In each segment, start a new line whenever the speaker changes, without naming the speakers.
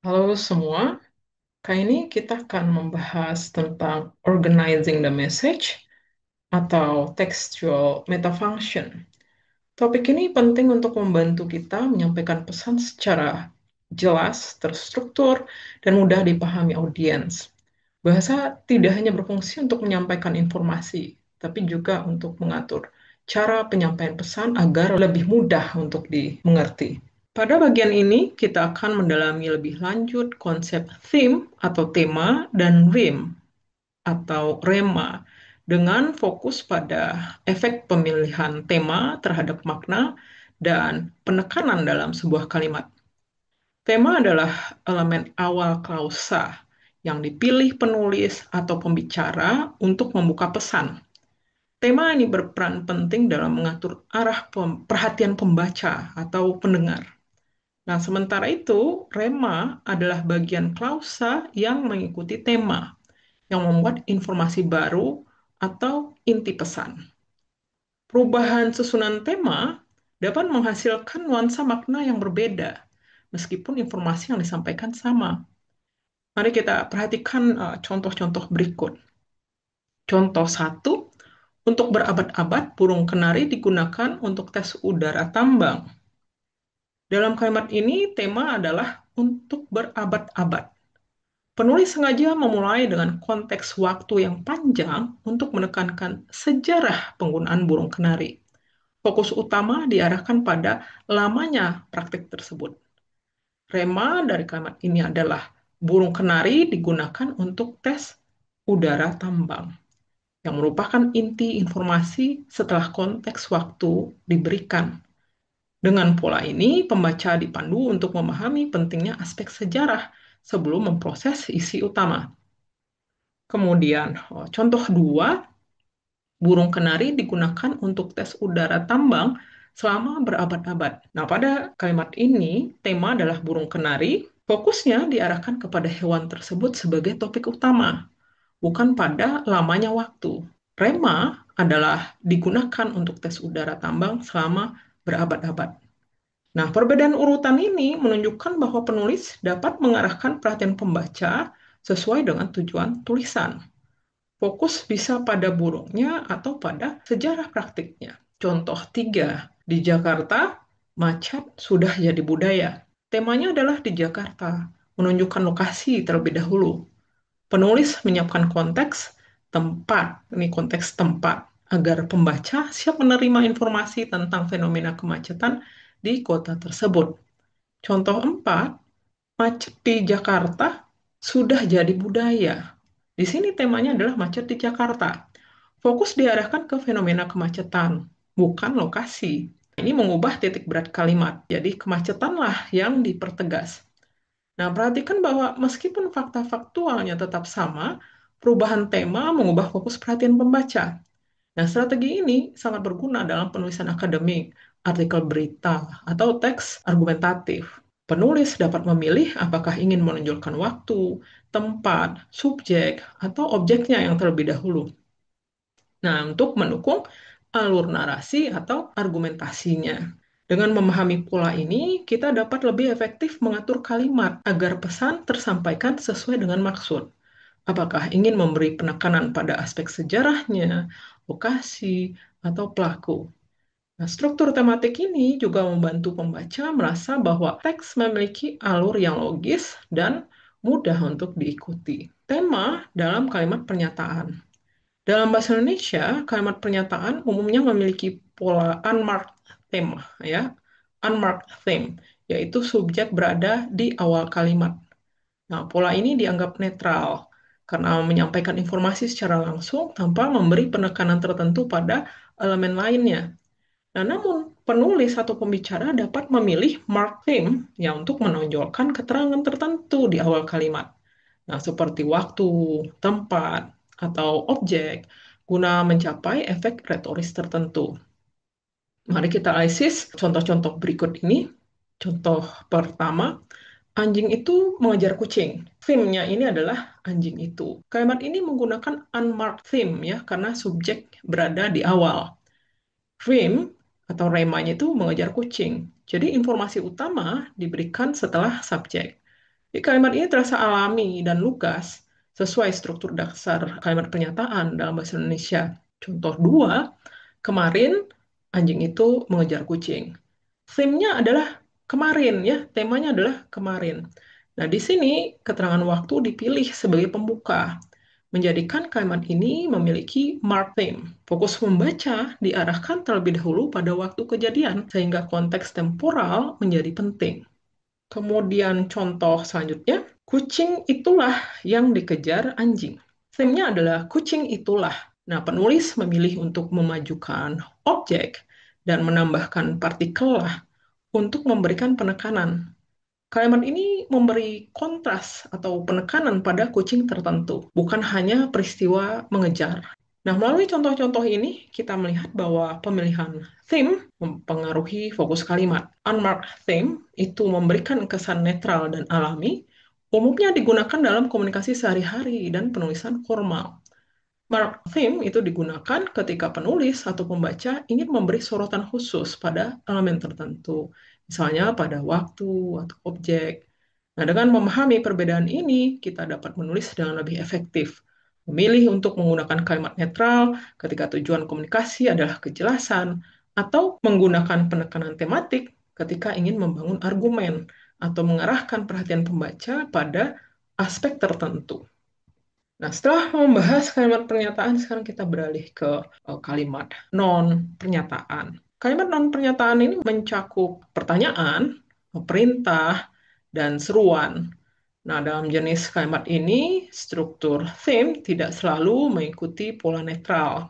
Halo semua, kali ini kita akan membahas tentang organizing the message atau textual metafunction. Topik ini penting untuk membantu kita menyampaikan pesan secara jelas, terstruktur, dan mudah dipahami audiens. Bahasa tidak hanya berfungsi untuk menyampaikan informasi, tapi juga untuk mengatur cara penyampaian pesan agar lebih mudah untuk dimengerti. Pada bagian ini, kita akan mendalami lebih lanjut konsep theme atau tema dan rhyme atau rema dengan fokus pada efek pemilihan tema terhadap makna dan penekanan dalam sebuah kalimat. Tema adalah elemen awal klausa yang dipilih penulis atau pembicara untuk membuka pesan. Tema ini berperan penting dalam mengatur arah perhatian pembaca atau pendengar. Nah, sementara itu, rema adalah bagian klausa yang mengikuti tema, yang membuat informasi baru atau inti pesan. Perubahan susunan tema dapat menghasilkan nuansa makna yang berbeda, meskipun informasi yang disampaikan sama. Mari kita perhatikan contoh-contoh berikut. Contoh satu, untuk berabad-abad, burung kenari digunakan untuk tes udara tambang. Dalam kalimat ini, tema adalah untuk berabad-abad. Penulis sengaja memulai dengan konteks waktu yang panjang untuk menekankan sejarah penggunaan burung kenari. Fokus utama diarahkan pada lamanya praktik tersebut. Rema dari kalimat ini adalah burung kenari digunakan untuk tes udara tambang, yang merupakan inti informasi setelah konteks waktu diberikan. Dengan pola ini, pembaca dipandu untuk memahami pentingnya aspek sejarah sebelum memproses isi utama. Kemudian, contoh dua, burung kenari digunakan untuk tes udara tambang selama berabad-abad. Nah, pada kalimat ini, tema adalah burung kenari, fokusnya diarahkan kepada hewan tersebut sebagai topik utama, bukan pada lamanya waktu. Rema adalah digunakan untuk tes udara tambang selama berabad-abad. Nah, perbedaan urutan ini menunjukkan bahwa penulis dapat mengarahkan perhatian pembaca sesuai dengan tujuan tulisan. Fokus bisa pada burungnya atau pada sejarah praktiknya. Contoh 3, di Jakarta, macat sudah jadi budaya. Temanya adalah di Jakarta, menunjukkan lokasi terlebih dahulu. Penulis menyiapkan konteks tempat, ini konteks tempat, agar pembaca siap menerima informasi tentang fenomena kemacetan di kota tersebut. Contoh 4, macet di Jakarta sudah jadi budaya. Di sini temanya adalah macet di Jakarta. Fokus diarahkan ke fenomena kemacetan, bukan lokasi. Ini mengubah titik berat kalimat, jadi kemacetanlah yang dipertegas. Nah, perhatikan bahwa meskipun fakta faktualnya tetap sama, perubahan tema mengubah fokus perhatian pembaca. Nah, strategi ini sangat berguna dalam penulisan akademik, artikel berita, atau teks argumentatif. Penulis dapat memilih apakah ingin menonjolkan waktu, tempat, subjek, atau objeknya yang terlebih dahulu. Nah, untuk mendukung alur narasi atau argumentasinya. Dengan memahami pola ini, kita dapat lebih efektif mengatur kalimat agar pesan tersampaikan sesuai dengan maksud. Apakah ingin memberi penekanan pada aspek sejarahnya, lokasi, atau pelaku. Nah, struktur tematik ini juga membantu pembaca merasa bahwa teks memiliki alur yang logis dan mudah untuk diikuti. Tema dalam kalimat pernyataan. Dalam bahasa Indonesia, kalimat pernyataan umumnya memiliki pola unmarked theme, ya, unmarked theme, yaitu subjek berada di awal kalimat. Nah, pola ini dianggap netral karena menyampaikan informasi secara langsung tanpa memberi penekanan tertentu pada elemen lainnya. Nah, namun penulis atau pembicara dapat memilih mark theme yang untuk menonjolkan keterangan tertentu di awal kalimat. Nah, seperti waktu, tempat, atau objek guna mencapai efek retoris tertentu. Mari kita analisis contoh-contoh berikut ini. Contoh pertama, anjing itu mengejar kucing. Theme-nya ini adalah anjing itu. Kalimat ini menggunakan unmarked theme ya, karena subjek berada di awal. Theme atau remanya itu mengejar kucing. Jadi informasi utama diberikan setelah subjek. Jadi kalimat ini terasa alami dan lugas sesuai struktur dasar kalimat pernyataan dalam bahasa Indonesia. Contoh dua, kemarin anjing itu mengejar kucing. Theme-nya adalah kemarin ya, temanya adalah kemarin. Nah, di sini keterangan waktu dipilih sebagai pembuka, menjadikan kalimat ini memiliki mark theme. Fokus membaca diarahkan terlebih dahulu pada waktu kejadian, sehingga konteks temporal menjadi penting. Kemudian contoh selanjutnya, kucing itulah yang dikejar anjing. Theme-nya adalah kucing itulah. Nah, penulis memilih untuk memajukan objek dan menambahkan partikel lah untuk memberikan penekanan. Kalimat ini memberi kontras atau penekanan pada kucing tertentu, bukan hanya peristiwa mengejar. Nah, melalui contoh-contoh ini, kita melihat bahwa pemilihan theme mempengaruhi fokus kalimat. Unmarked theme itu memberikan kesan netral dan alami, umumnya digunakan dalam komunikasi sehari-hari dan penulisan formal. Mark theme itu digunakan ketika penulis atau pembaca ingin memberi sorotan khusus pada elemen tertentu, misalnya pada waktu atau objek. Nah, dengan memahami perbedaan ini, kita dapat menulis dengan lebih efektif. Memilih untuk menggunakan kalimat netral ketika tujuan komunikasi adalah kejelasan, atau menggunakan penekanan tematik ketika ingin membangun argumen atau mengarahkan perhatian pembaca pada aspek tertentu. Nah, setelah membahas kalimat pernyataan, sekarang kita beralih ke kalimat non-pernyataan. Kalimat non-pernyataan ini mencakup pertanyaan, perintah, dan seruan. Nah, dalam jenis kalimat ini, struktur theme tidak selalu mengikuti pola netral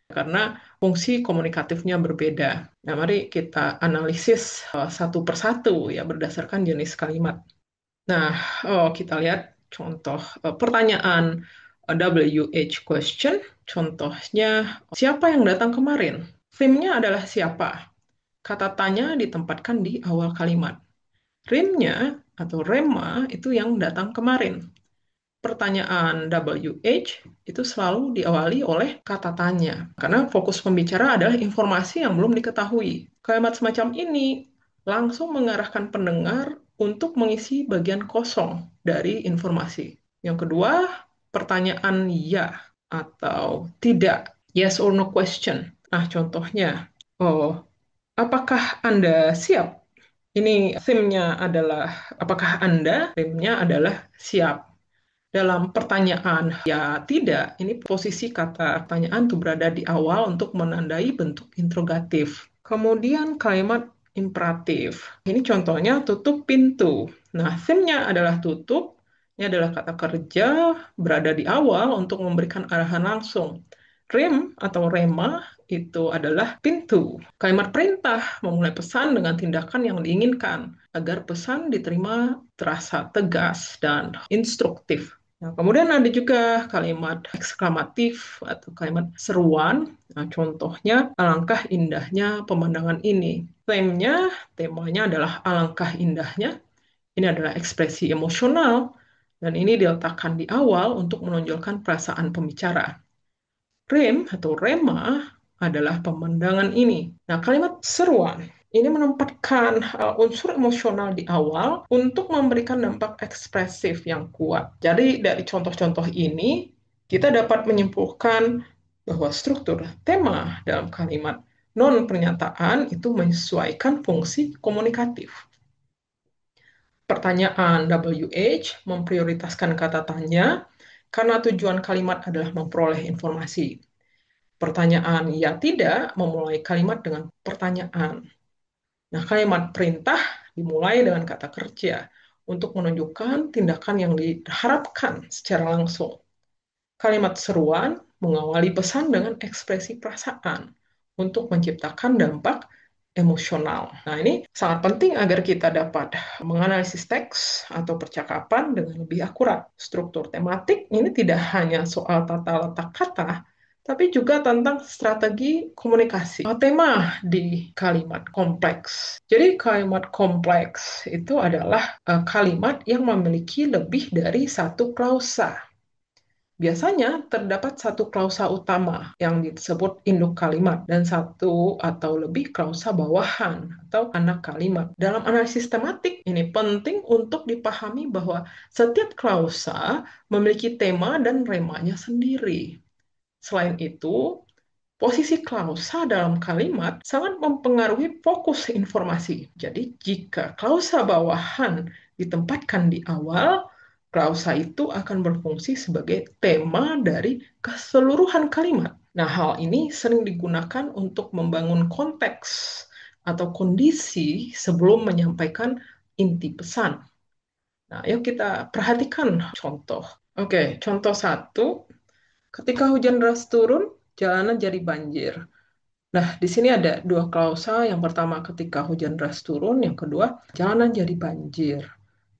karena fungsi komunikatifnya berbeda. Nah, mari kita analisis satu persatu ya berdasarkan jenis kalimat. Nah, kita lihat contoh pertanyaan WH question. Contohnya, siapa yang datang kemarin? Theme-nya adalah siapa. Kata tanya ditempatkan di awal kalimat. Rim-nya atau rema itu yang datang kemarin. Pertanyaan WH itu selalu diawali oleh kata tanya, karena fokus pembicara adalah informasi yang belum diketahui. Kalimat semacam ini langsung mengarahkan pendengar untuk mengisi bagian kosong dari informasi. Yang kedua, pertanyaan ya atau tidak, yes or no question. Nah, contohnya, oh, apakah Anda siap? Ini theme-nya adalah apakah Anda? Theme-nya adalah siap. Dalam pertanyaan ya tidak, ini posisi kata pertanyaan itu berada di awal untuk menandai bentuk interrogatif. Kemudian kalimat imperatif. Ini contohnya tutup pintu. Nah, theme-nya adalah tutup. Ini adalah kata kerja berada di awal untuk memberikan arahan langsung. Rem atau rema itu adalah pintu. Kalimat perintah memulai pesan dengan tindakan yang diinginkan agar pesan diterima terasa tegas dan instruktif. Nah, kemudian ada juga kalimat eksklamatif atau kalimat seruan. Nah, contohnya, alangkah indahnya pemandangan ini. Temanya adalah alangkah indahnya. Ini adalah ekspresi emosional, dan ini diletakkan di awal untuk menonjolkan perasaan pembicara. Rem atau rema adalah pemandangan ini. Nah, kalimat seruan ini menempatkan unsur emosional di awal untuk memberikan dampak ekspresif yang kuat. Jadi, dari contoh-contoh ini, kita dapat menyimpulkan bahwa struktur tema dalam kalimat non-pernyataan itu menyesuaikan fungsi komunikatif. Pertanyaan WH memprioritaskan kata tanya karena tujuan kalimat adalah memperoleh informasi. Pertanyaan ya tidak memulai kalimat dengan pertanyaan. Nah, kalimat perintah dimulai dengan kata kerja untuk menunjukkan tindakan yang diharapkan secara langsung. Kalimat seruan mengawali pesan dengan ekspresi perasaan untuk menciptakan dampak emosional. Nah, ini sangat penting agar kita dapat menganalisis teks atau percakapan dengan lebih akurat. Struktur tematik ini tidak hanya soal tata letak kata, tapi juga tentang strategi komunikasi. Tema di kalimat kompleks. Jadi kalimat kompleks itu adalah kalimat yang memiliki lebih dari satu klausa. Biasanya terdapat satu klausa utama yang disebut induk kalimat dan satu atau lebih klausa bawahan atau anak kalimat. Dalam analisis tematik, ini penting untuk dipahami bahwa setiap klausa memiliki tema dan remanya sendiri. Selain itu, posisi klausa dalam kalimat sangat mempengaruhi fokus informasi. Jadi, jika klausa bawahan ditempatkan di awal, klausa itu akan berfungsi sebagai tema dari keseluruhan kalimat. Nah, hal ini sering digunakan untuk membangun konteks atau kondisi sebelum menyampaikan inti pesan. Nah, yuk kita perhatikan contoh. Oke, contoh satu. Ketika hujan deras turun, jalanan jadi banjir. Nah, di sini ada dua klausa. Yang pertama ketika hujan deras turun, yang kedua jalanan jadi banjir.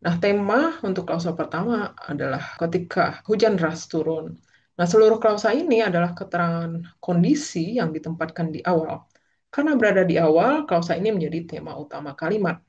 Nah, tema untuk klausa pertama adalah ketika hujan deras turun. Nah, seluruh klausa ini adalah keterangan kondisi yang ditempatkan di awal. Karena berada di awal, klausa ini menjadi tema utama kalimat.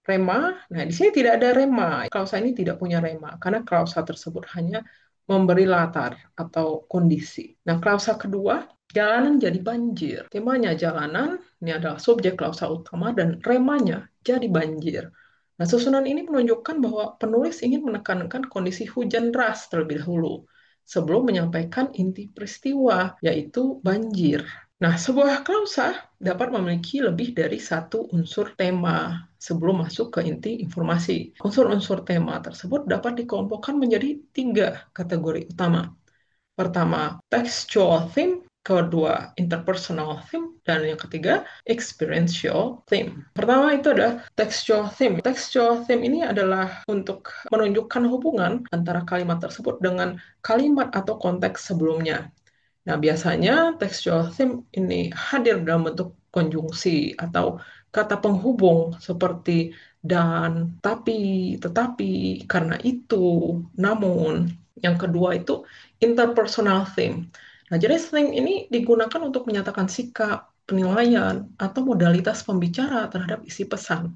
Rema, nah di sini tidak ada rema. Klausa ini tidak punya rema karena klausa tersebut hanya memberi latar atau kondisi. Nah, klausa kedua, jalanan jadi banjir. Temanya jalanan, ini adalah subjek klausa utama dan remanya jadi banjir. Nah, susunan ini menunjukkan bahwa penulis ingin menekankan kondisi hujan deras terlebih dahulu sebelum menyampaikan inti peristiwa, yaitu banjir. Nah, sebuah klausa dapat memiliki lebih dari satu unsur tema sebelum masuk ke inti informasi. Unsur-unsur tema tersebut dapat dikelompokkan menjadi tiga kategori utama. Pertama, textual theme, kedua, interpersonal theme, dan yang ketiga, experiential theme. Pertama itu adalah textual theme. Textual theme ini adalah untuk menunjukkan hubungan antara kalimat tersebut dengan kalimat atau konteks sebelumnya. Nah, biasanya textual theme ini hadir dalam bentuk konjungsi atau kata penghubung seperti dan, tapi, tetapi, karena itu, namun. Yang kedua itu interpersonal theme. Nah, jadi theme ini digunakan untuk menyatakan sikap, penilaian, atau modalitas pembicara terhadap isi pesan.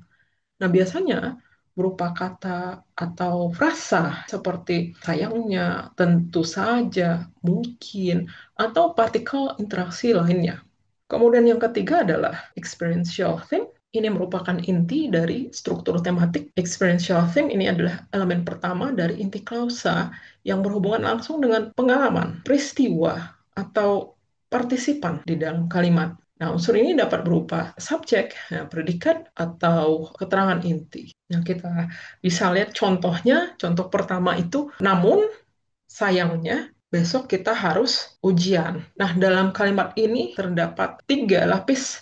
Nah, biasanya berupa kata atau frasa seperti sayangnya, tentu saja, mungkin, atau partikel interaksi lainnya. Kemudian yang ketiga adalah experiential theme. Ini merupakan inti dari struktur tematik. Experiential theme ini adalah elemen pertama dari inti klausa yang berhubungan langsung dengan pengalaman, peristiwa, atau partisipan di dalam kalimat. Nah, unsur ini dapat berupa subjek, ya, predikat, atau keterangan inti. Nah, kita bisa lihat contohnya. Contoh pertama itu, namun sayangnya besok kita harus ujian. Nah, dalam kalimat ini terdapat tiga lapis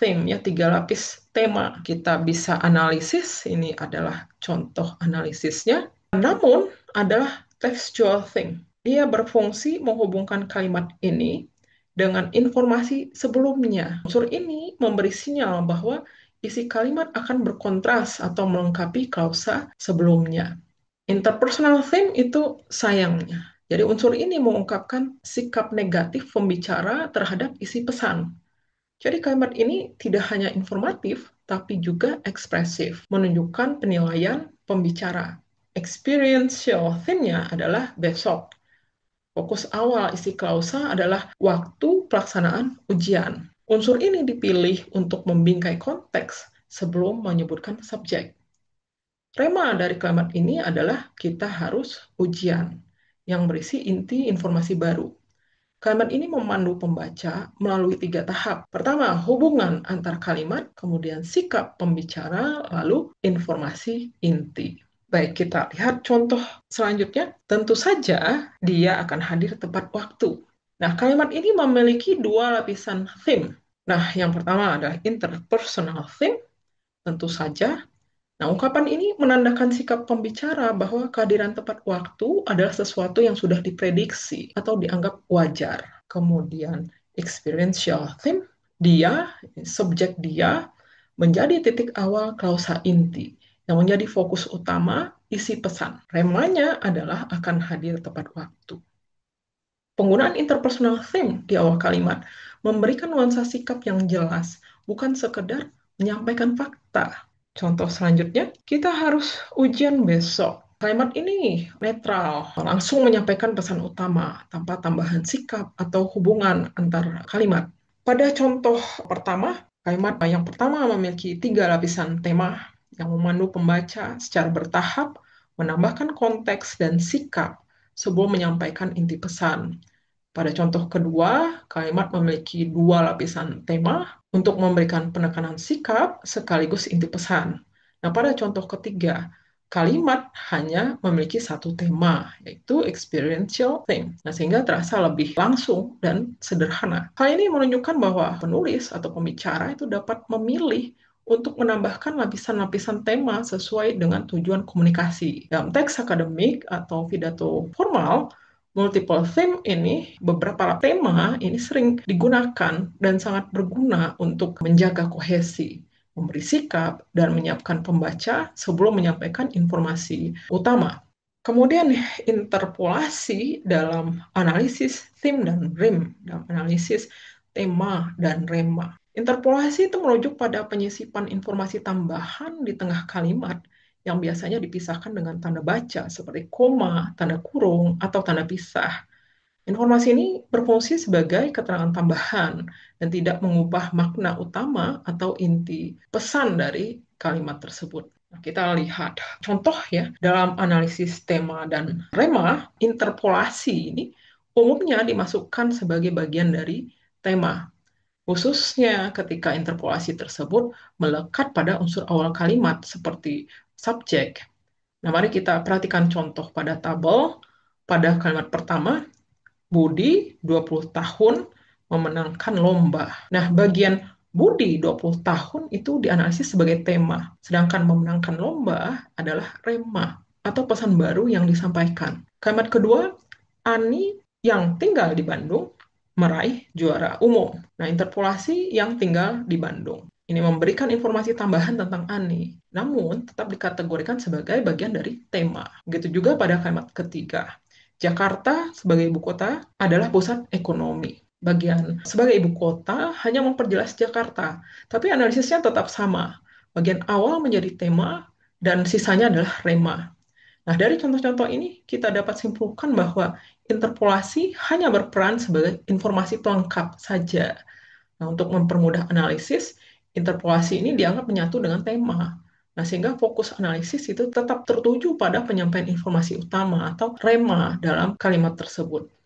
theme, ya, tiga lapis tema. Kita bisa analisis, ini adalah contoh analisisnya. Namun, adalah textual theme. Dia berfungsi menghubungkan kalimat ini dengan informasi sebelumnya. Unsur ini memberi sinyal bahwa isi kalimat akan berkontras atau melengkapi klausa sebelumnya. Interpersonal theme itu sayangnya. Jadi unsur ini mengungkapkan sikap negatif pembicara terhadap isi pesan. Jadi kalimat ini tidak hanya informatif, tapi juga ekspresif, menunjukkan penilaian pembicara. Experiential theme-nya adalah besok. Fokus awal isi klausa adalah waktu pelaksanaan ujian. Unsur ini dipilih untuk membingkai konteks sebelum menyebutkan subjek. Rema dari kalimat ini adalah kita harus ujian, yang berisi inti informasi baru. Kalimat ini memandu pembaca melalui tiga tahap. Pertama, hubungan antar kalimat, kemudian sikap pembicara, lalu informasi inti. Baik, kita lihat contoh selanjutnya. Tentu saja dia akan hadir tepat waktu. Nah, kalimat ini memiliki dua lapisan theme. Nah, yang pertama adalah interpersonal theme, tentu saja. Nah, ungkapan ini menandakan sikap pembicara bahwa kehadiran tepat waktu adalah sesuatu yang sudah diprediksi atau dianggap wajar. Kemudian, experiential theme, dia, subjek dia, menjadi titik awal klausa inti yang menjadi fokus utama isi pesan. Remanya adalah akan hadir tepat waktu. Penggunaan interpersonal theme di awal kalimat memberikan nuansa sikap yang jelas, bukan sekedar menyampaikan fakta. Contoh selanjutnya, kita harus ujian besok. Kalimat ini netral, langsung menyampaikan pesan utama tanpa tambahan sikap atau hubungan antar kalimat. Pada contoh pertama, kalimat yang pertama memiliki tiga lapisan tema yang memandu pembaca secara bertahap, menambahkan konteks dan sikap sebelum menyampaikan inti pesan. Pada contoh kedua, kalimat memiliki dua lapisan tema untuk memberikan penekanan sikap sekaligus inti pesan. Nah, pada contoh ketiga, kalimat hanya memiliki satu tema, yaitu experiential theme. Nah, sehingga terasa lebih langsung dan sederhana. Hal ini menunjukkan bahwa penulis atau pembicara itu dapat memilih untuk menambahkan lapisan-lapisan tema sesuai dengan tujuan komunikasi. Dalam teks akademik atau pidato formal, multiple theme ini, beberapa tema ini sering digunakan dan sangat berguna untuk menjaga kohesi, memberi sikap, dan menyiapkan pembaca sebelum menyampaikan informasi utama. Kemudian interpolasi dalam analisis theme dan rem, dalam analisis tema dan rema. Interpolasi itu merujuk pada penyisipan informasi tambahan di tengah kalimat yang biasanya dipisahkan dengan tanda baca seperti koma, tanda kurung, atau tanda pisah. Informasi ini berfungsi sebagai keterangan tambahan dan tidak mengubah makna utama atau inti pesan dari kalimat tersebut. Nah, kita lihat contoh ya, dalam analisis tema dan rema, interpolasi ini umumnya dimasukkan sebagai bagian dari tema, khususnya ketika interpolasi tersebut melekat pada unsur awal kalimat seperti subjek. Nah, mari kita perhatikan contoh pada tabel. Pada kalimat pertama, Budi 20 tahun memenangkan lomba. Nah, bagian Budi 20 tahun itu dianalisis sebagai tema, sedangkan memenangkan lomba adalah rema atau pesan baru yang disampaikan. Kalimat kedua, Ani yang tinggal di Bandung meraih juara umum. Nah, interpolasi yang tinggal di Bandung. Ini memberikan informasi tambahan tentang Ani, namun tetap dikategorikan sebagai bagian dari tema. Begitu juga pada kalimat ketiga. Jakarta sebagai ibu kota adalah pusat ekonomi. Bagian sebagai ibu kota hanya memperjelas Jakarta, tapi analisisnya tetap sama. Bagian awal menjadi tema dan sisanya adalah rema. Nah, dari contoh-contoh ini kita dapat simpulkan bahwa interpolasi hanya berperan sebagai informasi pelengkap saja. Nah, untuk mempermudah analisis, interpolasi ini dianggap menyatu dengan tema. Nah, sehingga fokus analisis itu tetap tertuju pada penyampaian informasi utama atau rema dalam kalimat tersebut.